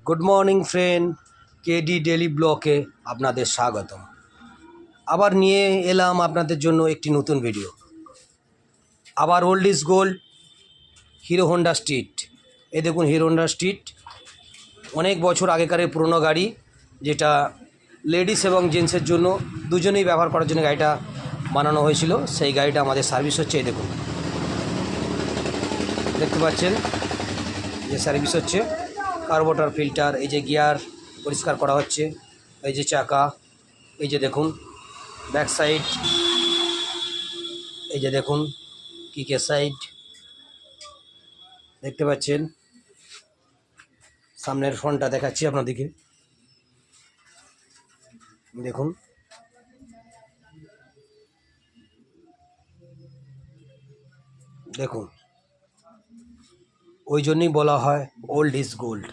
Good morning friend, KD daily ব্লকে আপনাদের স্বাগতম। আবার নিয়ে এলাম আপনাদের জন্য একটি নতুন ভিডিও। আবার old is gold, hero Honda street. এই দেখুন হিরো হোন্ডা স্ট্রিট, অনেক বছর আগেকারের পুরনো গাড়ি, যেটা লেডিস এবং জেন্টসের জন্য দুজনেই ব্যবহার করার জন্য গাড়িটা বানানো হয়েছিল। সেই গাড়িটা আমাদের সার্ভিস হচ্ছে। এই দেখুন, দেখতে পাচ্ছেন যে সার্ভিস হচ্ছে। কার্বোরেটর ফিল্টার, এই যে গিয়ার পরিষ্কার করা হচ্ছে, এই যে চাকা, এই যে দেখুন ব্যাক সাইড, এই যে দেখুন কিকের সাইড দেখতে পাচ্ছেন। সামনের ফ্রন্টটা দেখাচ্ছি আপনাদেরকে, দেখুন। দেখুন, ওই জন্যই বলা হয় ওল্ড ইজ গোল্ড।